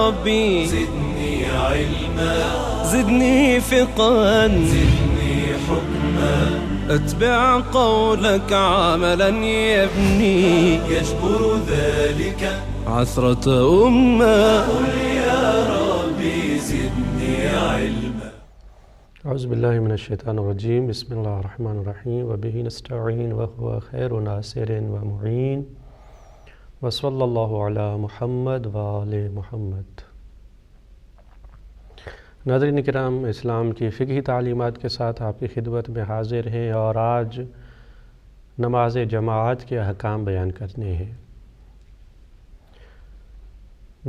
ربي زدني علما زدني فقها زدني حكما أتبع قولك عملا يبني يجبر ذلك عثرة أمة. قل يا ربي زدني علما. اعوذ باللہ من الشیطان الرجیم. بسم اللہ الرحمن الرحیم. وبہ نستعین وهو خیر ناصر ومعین. وصلی اللہ علی محمد وآل محمد. ناظرین کرام، اسلام کی فقہی تعلیمات کے ساتھ آپ کی خدمت میں حاضر ہیں اور آج نماز جماعت کے احکام بیان کرنے ہیں.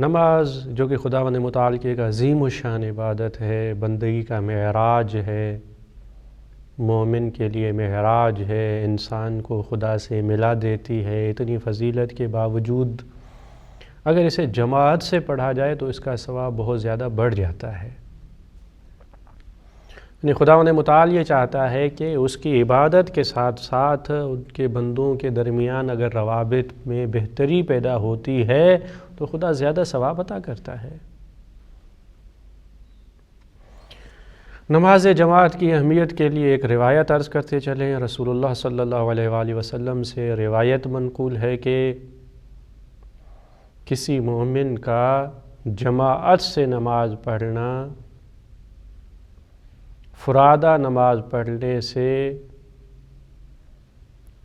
نماز جو کہ خداوند متعال کی ایک عظیم الشان عبادت ہے، بندگی کا معراج ہے، مومن کے لیے معراج ہے، انسان کو خدا سے ملا دیتی ہے. اتنی فضیلت کے باوجود اگر اسے جماعت سے پڑھا جائے تو اس کا ثواب بہت زیادہ بڑھ جاتا ہے. یعنی خداوند متعال یہ چاہتا ہے کہ اس کی عبادت کے ساتھ ساتھ ان کے بندوں کے درمیان اگر روابط میں بہتری پیدا ہوتی ہے تو خدا زیادہ ثواب عطا کرتا ہے. نماز جماعت کی اہمیت کے لیے ایک روایت عرض کرتے چلیں. رسول اللہ صلی اللہ علیہ وآلہ وسلم سے روایت منقول ہے کہ کسی مومن کا جماعت سے نماز پڑھنا فرادہ نماز پڑھنے سے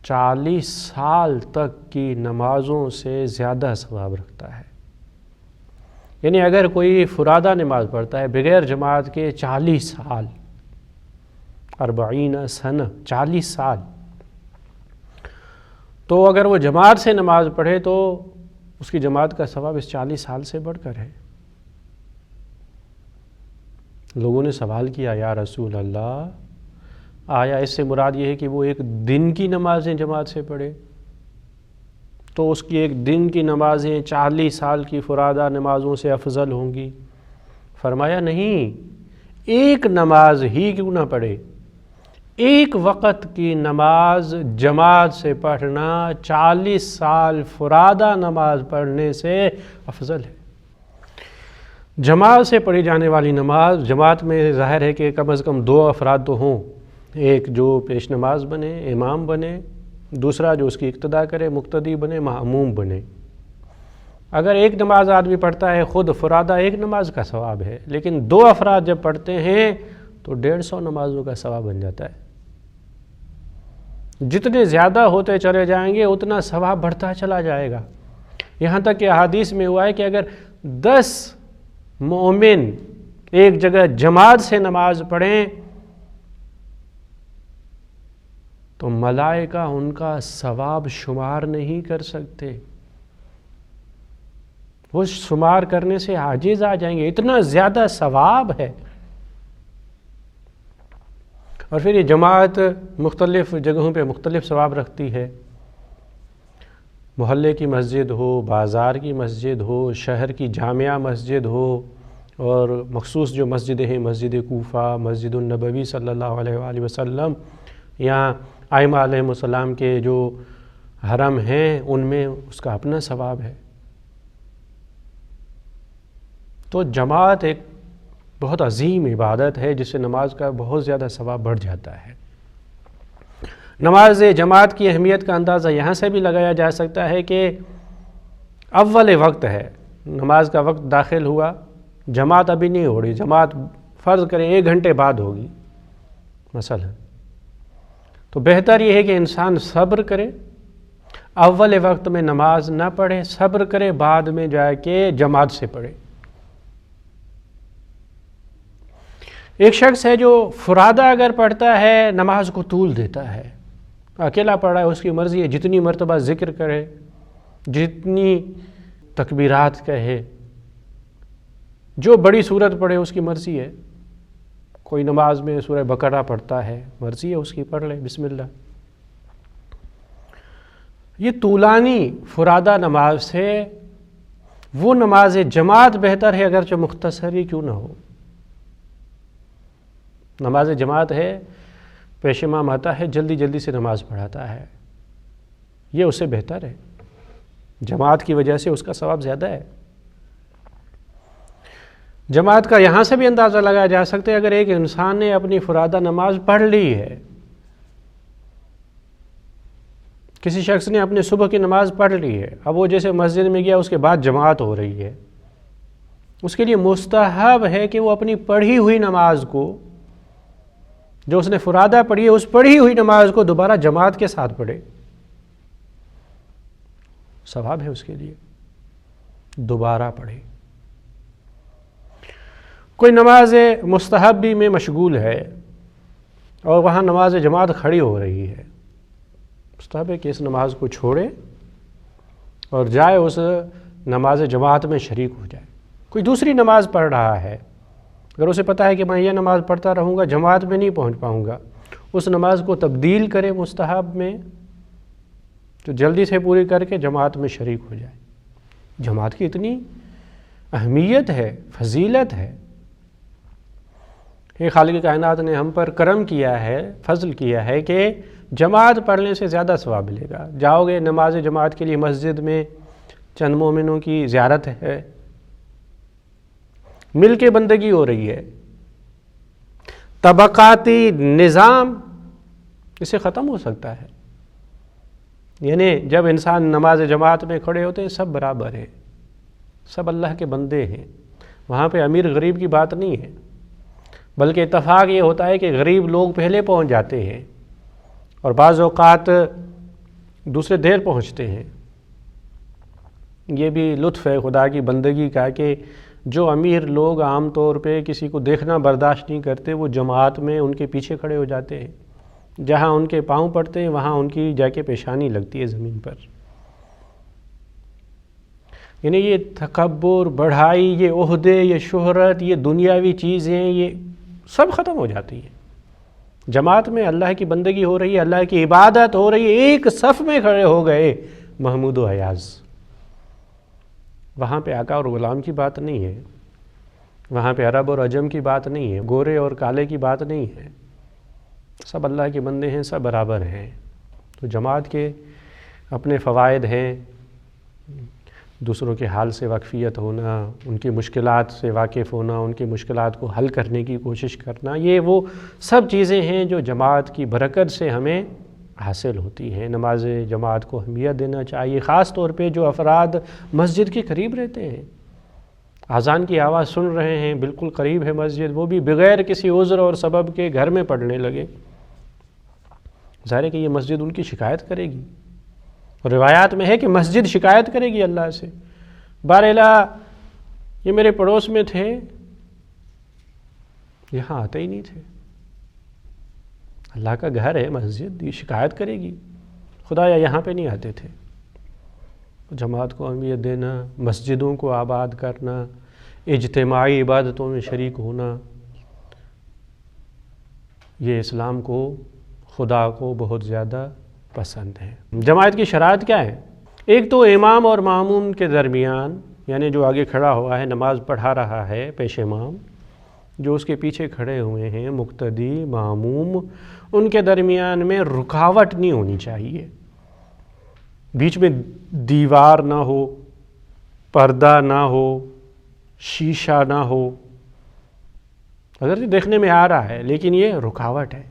40 سال تک کی نمازوں سے زیادہ ثواب رکھتا ہے. یعنی اگر کوئی فرادہ نماز پڑھتا ہے بغیر جماعت کے 40 سال 40 سنہ 40 سال، تو اگر وہ جماعت سے نماز پڑھے تو اس کی جماعت کا ثواب اس 40 سال سے بڑھ کر ہے. لوگوں نے سوال کیا، یا رسول اللہ، آیا اس سے مراد یہ ہے کہ وہ ایک دن کی نمازیں جماعت سے پڑھے تو اس کی ایک دن کی نمازیں 40 سال کی فرادہ نمازوں سے افضل ہوں گی؟ فرمایا نہیں، ایک نماز ہی کیوں نہ پڑھے، ایک وقت کی نماز جماعت سے پڑھنا 40 سال فرادہ نماز پڑھنے سے افضل ہے. جماعت سے پڑھی جانے والی نماز، جماعت میں ظاہر ہے کہ کم از کم 2 افراد تو ہوں، ایک جو پیش نماز بنے، امام بنے، دوسرا جو اس کی اقتداء کرے، مقتدی بنے، مأموم بنے. اگر ایک نماز آدمی پڑھتا ہے خود فرادہ ایک نماز کا ثواب ہے، لیکن 2 افراد جب پڑھتے ہیں تو 150 نمازوں کا ثواب بن جاتا ہے. جتنے زیادہ ہوتے چلے جائیں گے اتنا ثواب بڑھتا چلا جائے گا. یہاں تک کہ احادیث میں ہوا ہے کہ اگر 10 مومن ایک جگہ جماعت سے نماز پڑھیں تو ملائکہ ان کا ثواب شمار نہیں کر سکتے، وہ شمار کرنے سے عاجز آ جائیں گے، اتنا زیادہ ثواب ہے. اور پھر یہ جماعت مختلف جگہوں پہ مختلف ثواب رکھتی ہے. محلے کی مسجد ہو، بازار کی مسجد ہو، شہر کی جامعہ مسجد ہو، اور مخصوص جو مسجدیں ہیں، مسجد کوفہ، مسجد النبوی صلی اللہ علیہ وآلہ وسلم، یہاں ائمہ علیہم السلام کے جو حرم ہیں ان میں اس کا اپنا ثواب ہے. تو جماعت ایک بہت عظیم عبادت ہے جس سے نماز کا بہت زیادہ ثواب بڑھ جاتا ہے. نماز جماعت کی اہمیت کا اندازہ یہاں سے بھی لگایا جا سکتا ہے کہ اول وقت ہے، نماز کا وقت داخل ہوا، جماعت ابھی نہیں ہو رہی، جماعت فرض کریں 1 گھنٹے بعد ہوگی مثلا، تو بہتر یہ ہے کہ انسان صبر کرے، اول وقت میں نماز نہ پڑھے، صبر کرے، بعد میں جا کے جماعت سے پڑھے. ایک شخص ہے جو فرادہ اگر پڑھتا ہے نماز کو طول دیتا ہے، اکیلا پڑھ رہا ہے، اس کی مرضی ہے، جتنی مرتبہ ذکر کرے، جتنی تکبیرات کہے، جو بڑی سورت پڑھے اس کی مرضی ہے. کوئی نماز میں سورہ بقرہ پڑھتا ہے، مرضی ہے اس کی، پڑھ لے، بسم اللہ. یہ طولانی فرادہ نماز سے وہ نماز جماعت بہتر ہے اگرچہ مختصر ہی کیوں نہ ہو. نماز جماعت ہے، پیش امام آتا ہے، جلدی جلدی سے نماز پڑھاتا ہے، یہ اس سے بہتر ہے، جماعت کی وجہ سے اس کا ثواب زیادہ ہے. جماعت کا یہاں سے بھی اندازہ لگایا جا سکتا ہے، اگر ایک انسان نے اپنی فرادہ نماز پڑھ لی ہے، کسی شخص نے اپنے صبح کی نماز پڑھ لی ہے، اب وہ جیسے مسجد میں گیا، اس کے بعد جماعت ہو رہی ہے، اس کے لیے مستحب ہے کہ وہ اپنی پڑھی ہوئی نماز کو، جو اس نے فرادہ پڑھی ہے، اس پڑھی ہوئی نماز کو دوبارہ جماعت کے ساتھ پڑھے، ثواب ہے اس کے لیے، دوبارہ پڑھے۔ کوئی نماز مستحبی میں مشغول ہے اور وہاں نماز جماعت کھڑی ہو رہی ہے، مستحب ہے کہ اس نماز کو چھوڑے اور جائے اس نماز جماعت میں شریک ہو جائے۔ کوئی دوسری نماز پڑھ رہا ہے، اگر اسے پتہ ہے کہ میں یہ نماز پڑھتا رہوں گا، جماعت میں نہیں پہنچ پاؤں گا، اس نماز کو تبدیل کرے مستحب میں، تو جلدی سے پوری کر کے جماعت میں شریک ہو جائے۔ جماعت کی اتنی اہمیت ہے، فضیلت ہے، کہ خالق کائنات نے ہم پر کرم کیا ہے، فضل کیا ہے کہ جماعت پڑھنے سے زیادہ ثواب ملے گا۔ جاؤ گے نماز جماعت کے لیے مسجد میں، چند مومنوں کی زیارت ہے، مل کے بندگی ہو رہی ہے، طبقاتی نظام اس سے ختم ہو سکتا ہے۔ یعنی جب انسان نماز جماعت میں کھڑے ہوتے ہیں، سب برابر ہیں، سب اللہ کے بندے ہیں، وہاں پہ امیر غریب کی بات نہیں ہے، بلکہ اتفاق یہ ہوتا ہے کہ غریب لوگ پہلے پہنچ جاتے ہیں اور بعض اوقات دوسرے دیر پہنچتے ہیں۔ یہ بھی لطف ہے خدا کی بندگی کا کہ جو امیر لوگ عام طور پہ کسی کو دیکھنا برداشت نہیں کرتے، وہ جماعت میں ان کے پیچھے کھڑے ہو جاتے ہیں، جہاں ان کے پاؤں پڑتے ہیں وہاں ان کی جا کے پیشانی لگتی ہے زمین پر۔ یعنی یہ تکبر، بڑھائی، یہ عہدے، یہ شہرت، یہ دنیاوی چیزیں، یہ سب ختم ہو جاتی ہیں۔ جماعت میں اللہ کی بندگی ہو رہی ہے، اللہ کی عبادت ہو رہی ہے، ایک صف میں کھڑے ہو گئے محمود و ایاز، وہاں پہ آقا اور غلام کی بات نہیں ہے، وہاں پہ عرب اور عجم کی بات نہیں ہے، گورے اور کالے کی بات نہیں ہے، سب اللہ کے بندے ہیں، سب برابر ہیں۔ تو جماعت کے اپنے فوائد ہیں، دوسروں کے حال سے واقفیت ہونا، ان کی مشکلات سے واقف ہونا، ان کی مشکلات کو حل کرنے کی کوشش کرنا، یہ وہ سب چیزیں ہیں جو جماعت کی برکت سے ہمیں حاصل ہوتی ہیں۔ نماز جماعت کو اہمیت دینا چاہیے، خاص طور پہ جو افراد مسجد کے قریب رہتے ہیں، اذان کی آواز سن رہے ہیں، بالکل قریب ہے مسجد، وہ بھی بغیر کسی عذر اور سبب کے گھر میں پڑھنے لگے، ظاہر ہے کہ یہ مسجد ان کی شکایت کرے گی، روایات میں ہے کہ مسجد شکایت کرے گی اللہ سے، باراللہ یہ میرے پڑوس میں تھے، یہاں آتے ہی نہیں تھے، اللہ کا گھر ہے مسجد، یہ شکایت کرے گی، خدایا یہاں پہ نہیں آتے تھے۔ جماعت کو اہمیت دینا، مسجدوں کو آباد کرنا، اجتماعی عبادتوں میں شریک ہونا، یہ اسلام کو، خدا کو بہت زیادہ پسند ہے۔ جماعت کی شرائط کیا ہے؟ ایک تو امام اور ماموم کے درمیان، یعنی جو آگے کھڑا ہوا ہے نماز پڑھا رہا ہے پیش امام، جو اس کے پیچھے کھڑے ہوئے ہیں مقتدی، ماموم، ان کے درمیان میں رکاوٹ نہیں ہونی چاہیے، بیچ میں دیوار نہ ہو، پردہ نہ ہو، شیشہ نہ ہو، اگر یہ دیکھنے میں آ رہا ہے لیکن یہ رکاوٹ ہے،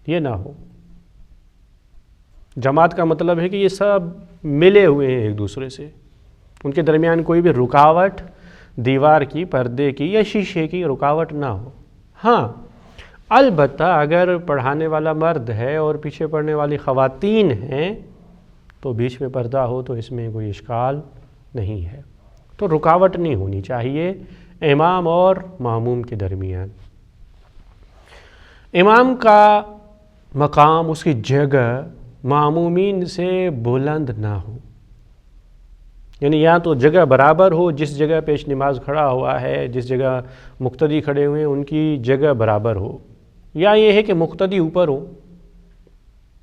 یہ نہ ہو۔ جماعت کا مطلب ہے کہ یہ سب ملے ہوئے ہیں ایک دوسرے سے، ان کے درمیان کوئی بھی رکاوٹ، دیوار کی، پردے کی یا شیشے کی رکاوٹ نہ ہو۔ ہاں البتہ اگر پڑھانے والا مرد ہے اور پیچھے پڑھنے والی خواتین ہیں تو بیچ میں پردہ ہو تو اس میں کوئی اشکال نہیں ہے، تو رکاوٹ نہیں ہونی چاہیے امام اور ماموم کے درمیان۔ امام کا مقام، اس کی جگہ مامومین سے بلند نہ ہو، یعنی یا تو جگہ برابر ہو، جس جگہ پیش نماز کھڑا ہوا ہے، جس جگہ مقتدی کھڑے ہوئے ہیں ان کی جگہ برابر ہو، یا یہ ہے کہ مقتدی اوپر ہو،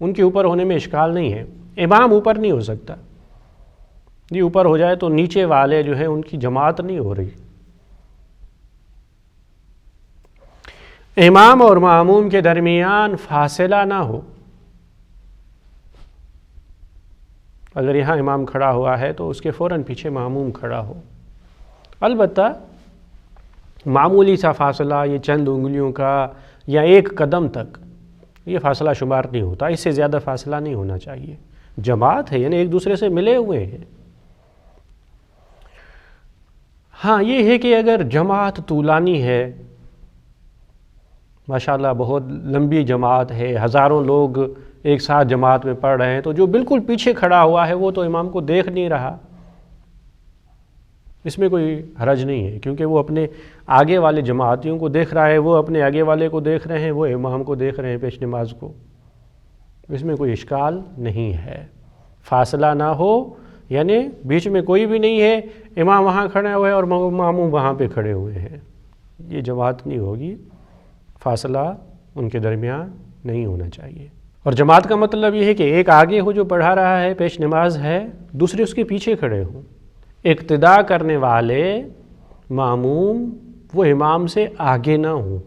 ان کے اوپر ہونے میں اشکال نہیں ہے، امام اوپر نہیں ہو سکتا، یہ اوپر ہو جائے تو نیچے والے جو ہیں ان کی جماعت نہیں ہو رہی۔ امام اور ماموم کے درمیان فاصلہ نہ ہو، اگر یہاں امام کھڑا ہوا ہے تو اس کے فوراً پیچھے ماموم کھڑا ہو، البتہ معمولی سا فاصلہ، یہ چند انگلیوں کا یا ایک قدم تک، یہ فاصلہ شمار نہیں ہوتا، اس سے زیادہ فاصلہ نہیں ہونا چاہیے۔ جماعت ہے یعنی ایک دوسرے سے ملے ہوئے ہیں۔ ہاں یہ ہے کہ اگر جماعت طولانی ہے، ماشاءاللہ بہت لمبی جماعت ہے، ہزاروں لوگ ایک ساتھ جماعت میں پڑھ رہے ہیں، تو جو بالکل پیچھے کھڑا ہوا ہے وہ تو امام کو دیکھ نہیں رہا، اس میں کوئی حرج نہیں ہے، کیونکہ وہ اپنے آگے والے جماعتیوں کو دیکھ رہا ہے، وہ اپنے آگے والے کو دیکھ رہے ہیں، وہ امام کو دیکھ رہے ہیں پیش نماز کو، اس میں کوئی اشکال نہیں ہے۔ فاصلہ نہ ہو، یعنی بیچ میں کوئی بھی نہیں ہے، امام وہاں کھڑے ہوئے اور ماموم وہاں پہ کھڑے ہوئے ہیں، یہ جماعت نہیں ہوگی، فاصلہ ان کے درمیان نہیں ہونا چاہیے۔ اور جماعت کا مطلب یہ ہے کہ ایک آگے ہو جو پڑھا رہا ہے، پیش نماز ہے، دوسرے اس کے پیچھے کھڑے ہوں، اقتداء کرنے والے ماموم وہ امام سے آگے نہ ہوں،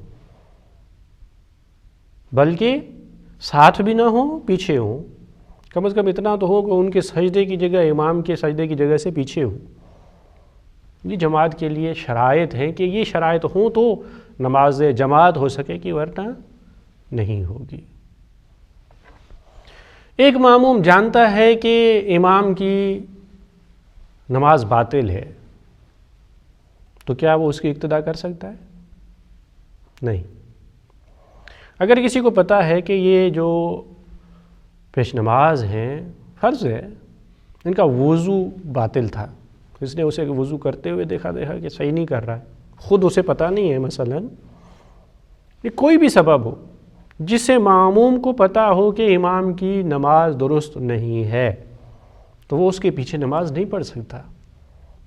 بلکہ ساتھ بھی نہ ہوں، پیچھے ہوں، کم از کم اتنا تو ہو کہ ان کے سجدے کی جگہ امام کے سجدے کی جگہ سے پیچھے ہوں۔ یہ جماعت کے لیے شرائط ہیں کہ یہ شرائط ہوں تو نماز جماعت ہو سکے کہ ورنہ نہیں ہوگی۔ ایک ماموم جانتا ہے کہ امام کی نماز باطل ہے، تو کیا وہ اس کی اقتداء کر سکتا ہے؟ نہیں۔ اگر کسی کو پتا ہے کہ یہ جو پیش نماز ہیں فرض ہے، ان کا وضو باطل تھا، اس نے اسے وضو کرتے ہوئے دیکھا کہ صحیح نہیں کر رہا ہے، خود اسے پتہ نہیں ہے، مثلاً یہ کوئی بھی سبب ہو جس سے معموم کو پتہ ہو کہ امام کی نماز درست نہیں ہے، تو وہ اس کے پیچھے نماز نہیں پڑھ سکتا۔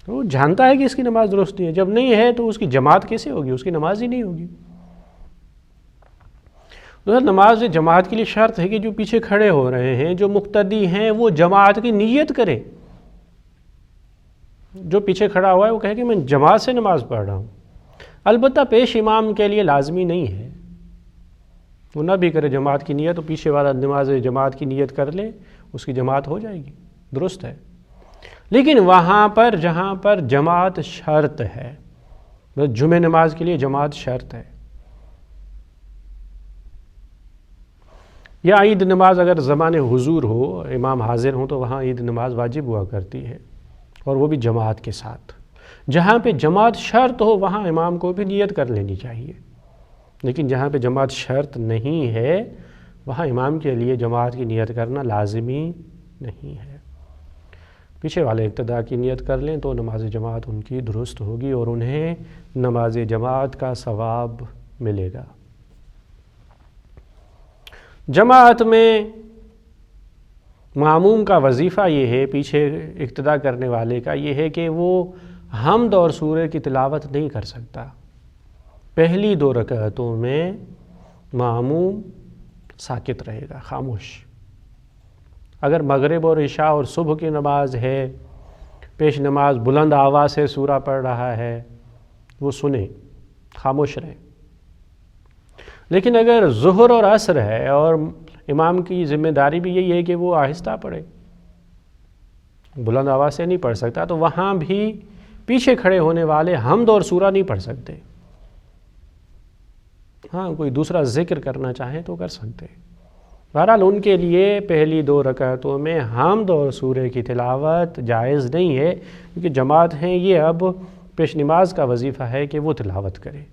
وہ جانتا ہے کہ اس کی نماز درست نہیں ہے، جب نہیں ہے تو اس کی جماعت کیسے ہوگی؟ اس کی نماز ہی نہیں ہوگی۔ نماز جماعت کے لیے شرط ہے کہ جو پیچھے کھڑے ہو رہے ہیں، جو مقتدی ہیں، وہ جماعت کی نیت کرے۔ جو پیچھے کھڑا ہوا ہے وہ کہے کہ میں جماعت سے نماز پڑھ رہا ہوں۔ البتہ پیش امام کے لیے لازمی نہیں ہے، وہ نہ بھی کرے جماعت کی نیت، تو پیچھے والا نماز جماعت کی نیت کر لے، اس کی جماعت ہو جائے گی، درست ہے۔ لیکن وہاں پر جہاں پر جماعت شرط ہے، جمعہ نماز کے لیے جماعت شرط ہے، یا عید نماز اگر زمان حضور ہو، امام حاضر ہوں، تو وہاں عید نماز واجب ہوا کرتی ہے، اور وہ بھی جماعت کے ساتھ۔ جہاں پہ جماعت شرط ہو وہاں امام کو بھی نیت کر لینی چاہیے، لیکن جہاں پہ جماعت شرط نہیں ہے وہاں امام کے لیے جماعت کی نیت کرنا لازمی نہیں ہے۔ پیچھے والے اقتداء کی نیت کر لیں تو نماز جماعت ان کی درست ہوگی اور انہیں نماز جماعت کا ثواب ملے گا۔ جماعت میں معموم کا وظیفہ یہ ہے، پیچھے اقتداء کرنے والے کا یہ ہے کہ وہ حمد اور سورہ کی تلاوت نہیں کر سکتا۔ پہلی 2 رکعتوں میں معموم ساکت رہے گا، خاموش۔ اگر مغرب اور عشاء اور صبح کی نماز ہے، پیش نماز بلند آواز سے سورہ پڑھ رہا ہے، وہ سنیں، خاموش رہیں۔ لیکن اگر ظہر اور عصر ہے اور امام کی ذمہ داری بھی یہی ہے کہ وہ آہستہ پڑھے، بلند آواز سے نہیں پڑھ سکتا، تو وہاں بھی پیچھے کھڑے ہونے والے حمد اور سورہ نہیں پڑھ سکتے۔ ہاں کوئی دوسرا ذکر کرنا چاہیں تو کر سکتے۔ بہرحال ان کے لیے پہلی 2 رکعتوں میں حمد اور سورہ کی تلاوت جائز نہیں ہے، کیونکہ جماعت ہیں، یہ اب پیش نماز کا وظیفہ ہے کہ وہ تلاوت کرے۔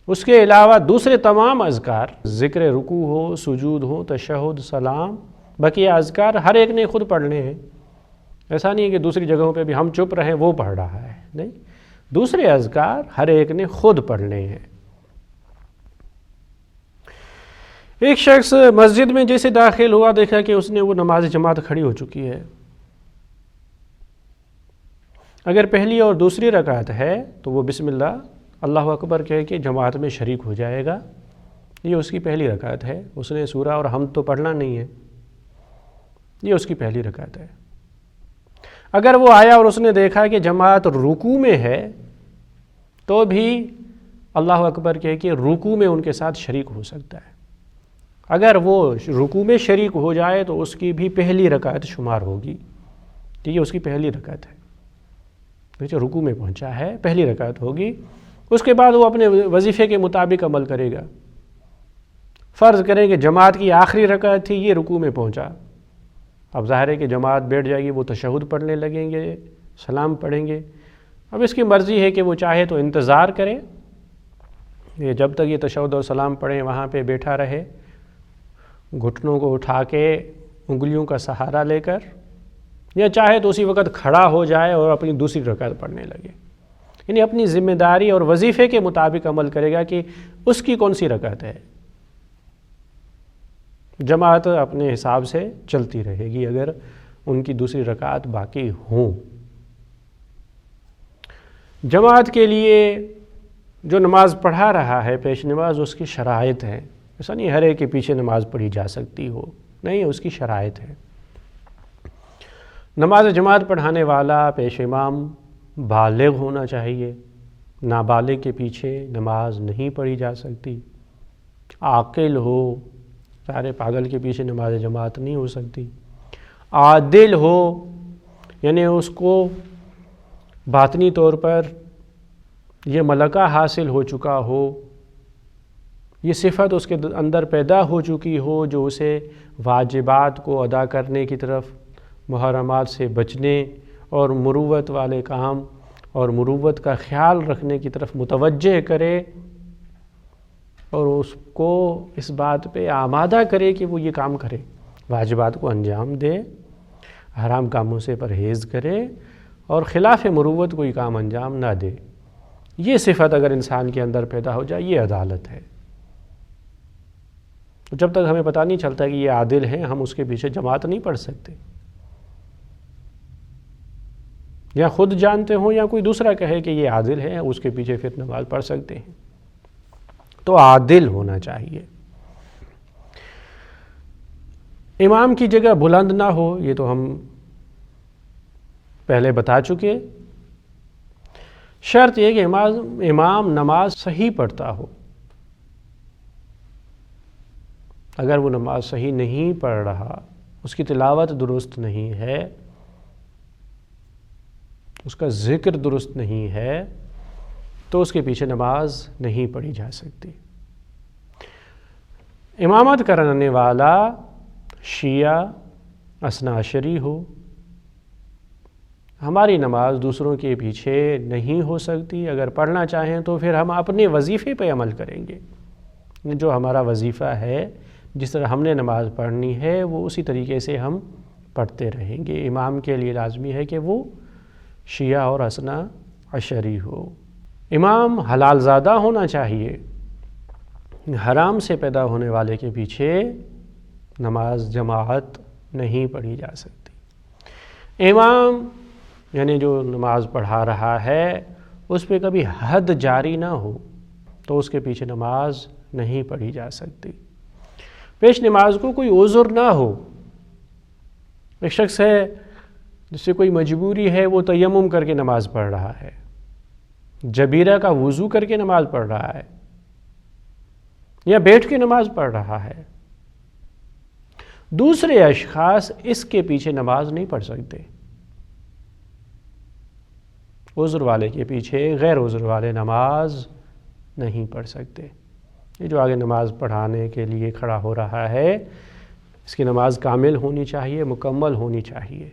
اس کے علاوہ دوسرے تمام اذکار، ذکر رکوع ہو، سجود ہو، تشہد، سلام، بقیہ اذکار ہر ایک نے خود پڑھنے ہیں۔ ایسا نہیں ہے کہ دوسری جگہوں پہ بھی ہم چپ رہیں وہ پڑھ رہا ہے، نہیں، دوسرے اذکار ہر ایک نے خود پڑھنے ہیں۔ ایک شخص مسجد میں جیسے داخل ہوا، دیکھا کہ اس نے وہ نماز جماعت کھڑی ہو چکی ہے۔ اگر پہلی اور دوسری رکعت ہے تو وہ بسم اللہ اللہ اکبر کہہ کے جماعت میں شریک ہو جائے گا، یہ اس کی پہلی رکعت ہے۔ اس نے سورہ اور حمد تو پڑھنا نہیں ہے، یہ اس کی پہلی رکعت ہے۔ اگر وہ آیا اور اس نے دیکھا کہ جماعت رکوع میں ہے تو بھی اللہ اکبر کہہ کے رکوع میں ان کے ساتھ شریک ہو سکتا ہے۔ اگر وہ رکوع میں شریک ہو جائے تو اس کی بھی پہلی رکعت شمار ہوگی، ٹھیک ہے، اس کی پہلی رکعت ہے، رکوع میں پہنچا ہے، پہلی رکعت ہوگی۔ اس کے بعد وہ اپنے وظیفے کے مطابق عمل کرے گا۔ فرض کریں کہ جماعت کی آخری رکعت تھی، یہ رکوع میں پہنچا، اب ظاہر ہے کہ جماعت بیٹھ جائے گی، وہ تشہد پڑھنے لگیں گے، سلام پڑھیں گے۔ اب اس کی مرضی ہے کہ وہ چاہے تو انتظار کرے، یہ جب تک یہ تشہد اور سلام پڑھیں وہاں پہ بیٹھا رہے، گھٹنوں کو اٹھا کے انگلیوں کا سہارا لے کر، یا چاہے تو اسی وقت کھڑا ہو جائے اور اپنی دوسری رکعت پڑھنے لگے۔ یعنی اپنی ذمہ داری اور وظیفے کے مطابق عمل کرے گا کہ اس کی کون سی رکعت ہے۔ جماعت اپنے حساب سے چلتی رہے گی اگر ان کی دوسری رکعت باقی ہوں۔ جماعت کے لیے جو نماز پڑھا رہا ہے پیش نماز، اس کی شرائط ہے، ایسا نہیں ہر ایک کے پیچھے نماز پڑھی جا سکتی ہو، نہیں، اس کی شرائط ہے۔ نماز جماعت پڑھانے والا پیش امام بالغ ہونا چاہیے، نابالغ کے پیچھے نماز نہیں پڑھی جا سکتی، عاقل ہو، سارے پاگل کے پیچھے نماز جماعت نہیں ہو سکتی، عادل ہو، یعنی اس کو باطنی طور پر یہ ملکہ حاصل ہو چکا ہو، یہ صفت اس کے اندر پیدا ہو چکی ہو جو اسے واجبات کو ادا کرنے کی طرف، محرمات سے بچنے اور مروت والے کام اور مروت کا خیال رکھنے کی طرف متوجہ کرے، اور اس کو اس بات پہ آمادہ کرے کہ وہ یہ کام کرے، واجبات کو انجام دے، حرام کاموں سے پرہیز کرے اور خلاف مروت کوئی کام انجام نہ دے۔ یہ صفت اگر انسان کے اندر پیدا ہو جائے، یہ عدالت ہے۔ جب تک ہمیں پتہ نہیں چلتا کہ یہ عادل ہیں، ہم اس کے پیچھے جماعت نہیں پڑھ سکتے، یا خود جانتے ہوں یا کوئی دوسرا کہے کہ یہ عادل ہے، اس کے پیچھے پھر نماز پڑھ سکتے ہیں۔ تو عادل ہونا چاہیے۔ امام کی جگہ بلند نہ ہو، یہ تو ہم پہلے بتا چکے۔ شرط یہ کہ امام نماز صحیح پڑھتا ہو۔ اگر وہ نماز صحیح نہیں پڑھ رہا، اس کی تلاوت درست نہیں ہے، اس کا ذکر درست نہیں ہے، تو اس کے پیچھے نماز نہیں پڑھی جا سکتی۔ امامت کرنے والا شیعہ اثنا عشری ہو، ہماری نماز دوسروں کے پیچھے نہیں ہو سکتی۔ اگر پڑھنا چاہیں تو پھر ہم اپنے وظیفے پہ عمل کریں گے، جو ہمارا وظیفہ ہے، جس طرح ہم نے نماز پڑھنی ہے وہ اسی طریقے سے ہم پڑھتے رہیں گے۔ امام کے لیے لازمی ہے کہ وہ شیعہ اور اثنا عشری ہو۔ امام حلال زادہ ہونا چاہیے، حرام سے پیدا ہونے والے کے پیچھے نماز جماعت نہیں پڑھی جا سکتی۔ امام یعنی جو نماز پڑھا رہا ہے اس پہ کبھی حد جاری نہ ہو تو اس کے پیچھے نماز نہیں پڑھی جا سکتی۔ پیش نماز کو کوئی عذر نہ ہو، ایک شخص ہے جس سے کوئی مجبوری ہے، وہ تیمم کر کے نماز پڑھ رہا ہے، جبیرہ کا وضو کر کے نماز پڑھ رہا ہے، یا بیٹھ کے نماز پڑھ رہا ہے، دوسرے اشخاص اس کے پیچھے نماز نہیں پڑھ سکتے۔ عذر والے کے پیچھے غیر عذر والے نماز نہیں پڑھ سکتے۔ یہ جو آگے نماز پڑھانے کے لیے کھڑا ہو رہا ہے، اس کی نماز کامل ہونی چاہیے، مکمل ہونی چاہیے۔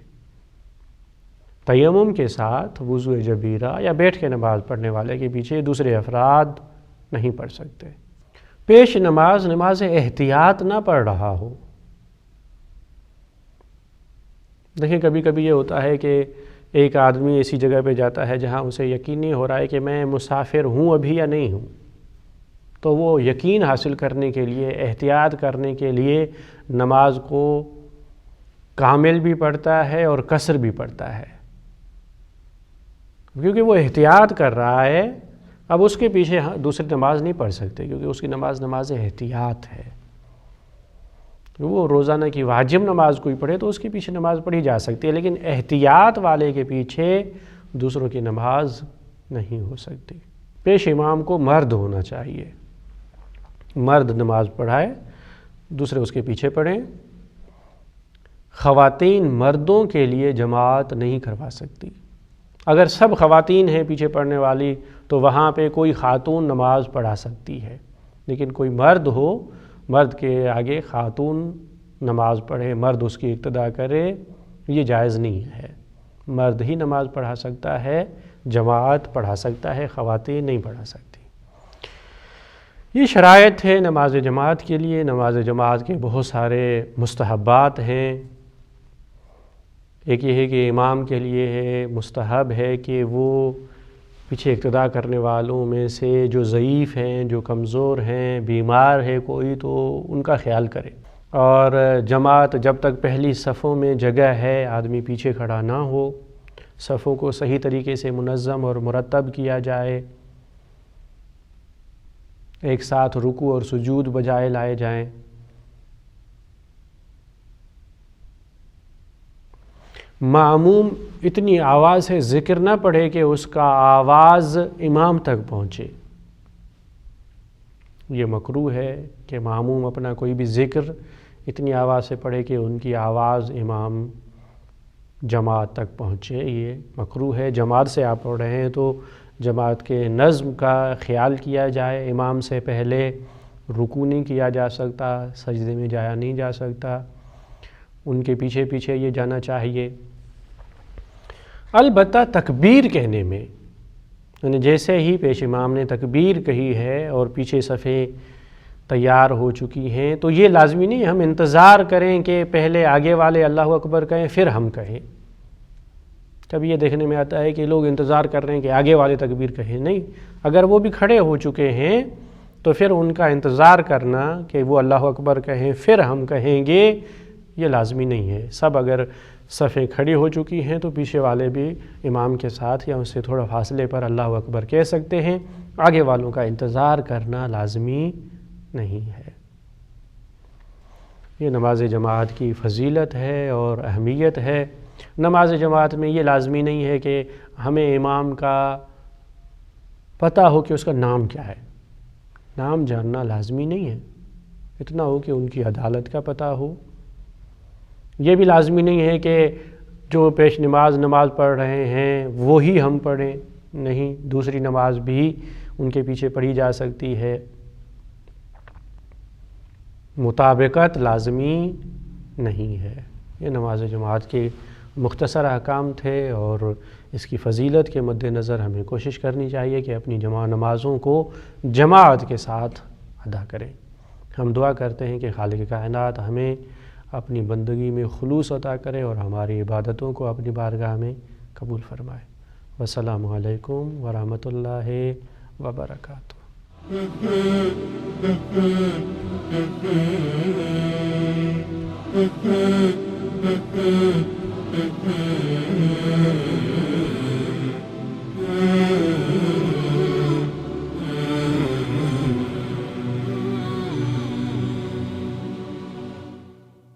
تیمم کے ساتھ وضو جبیرہ یا بیٹھ کے نماز پڑھنے والے کے پیچھے دوسرے افراد نہیں پڑھ سکتے۔ پیش نماز نماز احتیاط نہ پڑھ رہا ہو۔ دیکھیں کبھی کبھی یہ ہوتا ہے کہ ایک آدمی ایسی جگہ پہ جاتا ہے جہاں اسے یقین نہیں ہو رہا ہے کہ میں مسافر ہوں ابھی یا نہیں ہوں، تو وہ یقین حاصل کرنے کے لیے، احتیاط کرنے کے لیے نماز کو کامل بھی پڑھتا ہے اور قصر بھی پڑھتا ہے، کیونکہ وہ احتیاط کر رہا ہے۔ اب اس کے پیچھے دوسری نماز نہیں پڑھ سکتے کیونکہ اس کی نماز احتیاط ہے۔ وہ روزانہ کی واجب نماز کوئی پڑھے تو اس کے پیچھے نماز پڑھی جا سکتی ہے، لیکن احتیاط والے کے پیچھے دوسروں کی نماز نہیں ہو سکتی۔ پیش امام کو مرد ہونا چاہیے، مرد نماز پڑھائے، دوسرے اس کے پیچھے پڑھیں۔ خواتین مردوں کے لیے جماعت نہیں کروا سکتی، اگر سب خواتین ہیں پیچھے پڑھنے والی تو وہاں پہ کوئی خاتون نماز پڑھا سکتی ہے، لیکن کوئی مرد ہو، مرد کے آگے خاتون نماز پڑھے، مرد اس کی اقتداء کرے، یہ جائز نہیں ہے۔ مرد ہی نماز پڑھا سکتا ہے، جماعت پڑھا سکتا ہے، خواتین نہیں پڑھا سکتی۔ یہ شرائط ہے نماز جماعت کے لیے۔ نماز جماعت کے بہت سارے مستحبات ہیں۔ ایک یہ ہے کہ امام کے لیے ہے، مستحب ہے کہ وہ پیچھے اقتداء کرنے والوں میں سے جو ضعیف ہیں، جو کمزور ہیں، بیمار ہے کوئی، تو ان کا خیال کرے۔ اور جماعت جب تک پہلی صفوں میں جگہ ہے، آدمی پیچھے کھڑا نہ ہو، صفوں کو صحیح طریقے سے منظم اور مرتب کیا جائے، ایک ساتھ رکوع اور سجود بجائے لائے جائیں۔ ماموم اتنی آواز سے ذکر نہ پڑھے کہ اس کا آواز امام تک پہنچے۔ یہ مکروہ ہے کہ ماموم اپنا کوئی بھی ذکر اتنی آواز سے پڑھے کہ ان کی آواز امام جماعت تک پہنچے، یہ مکروہ ہے۔ جماعت سے آپ پڑھ رہے ہیں تو جماعت کے نظم کا خیال کیا جائے، امام سے پہلے رکوع نہیں کیا جا سکتا، سجدے میں جایا نہیں جا سکتا، ان کے پیچھے پیچھے یہ جانا چاہیے۔ البتہ تکبیر کہنے میں، یعنی جیسے ہی پیش امام نے تکبیر کہی ہے اور پیچھے صفیں تیار ہو چکی ہیں تو یہ لازمی نہیں ہم انتظار کریں کہ پہلے آگے والے اللہ اکبر کہیں پھر ہم کہیں۔ کبھی یہ دیکھنے میں آتا ہے کہ لوگ انتظار کر رہے ہیں کہ آگے والے تکبیر کہیں، نہیں، اگر وہ بھی کھڑے ہو چکے ہیں تو پھر ان کا انتظار کرنا کہ وہ اللہ اکبر کہیں پھر ہم کہیں گے، یہ لازمی نہیں ہے۔ سب اگر صفیں کھڑی ہو چکی ہیں تو پیچھے والے بھی امام کے ساتھ یا اس سے تھوڑا فاصلے پر اللہ اکبر کہہ سکتے ہیں، آگے والوں کا انتظار کرنا لازمی نہیں ہے۔ یہ نماز جماعت کی فضیلت ہے اور اہمیت ہے۔ نماز جماعت میں یہ لازمی نہیں ہے کہ ہمیں امام کا پتہ ہو کہ اس کا نام کیا ہے، نام جاننا لازمی نہیں ہے، اتنا ہو کہ ان کی عدالت کا پتہ ہو۔ یہ بھی لازمی نہیں ہے کہ جو پیش نماز پڑھ رہے ہیں وہی ہم پڑھیں، نہیں، دوسری نماز بھی ان کے پیچھے پڑھی جا سکتی ہے۔ مطابقت لازمی نہیں ہے۔ یہ نماز جماعت کے مختصر احکام تھے اور اس کی فضیلت کے مد نظر ہمیں کوشش کرنی چاہیے کہ اپنی نمازوں کو جماعت کے ساتھ ادا کریں۔ ہم دعا کرتے ہیں کہ خالق کائنات ہمیں اپنی بندگی میں خلوص عطا کرے اور ہماری عبادتوں کو اپنی بارگاہ میں قبول فرمائے۔ والسلام علیکم ورحمۃ اللہ وبرکاتہ۔ Mm-hmm.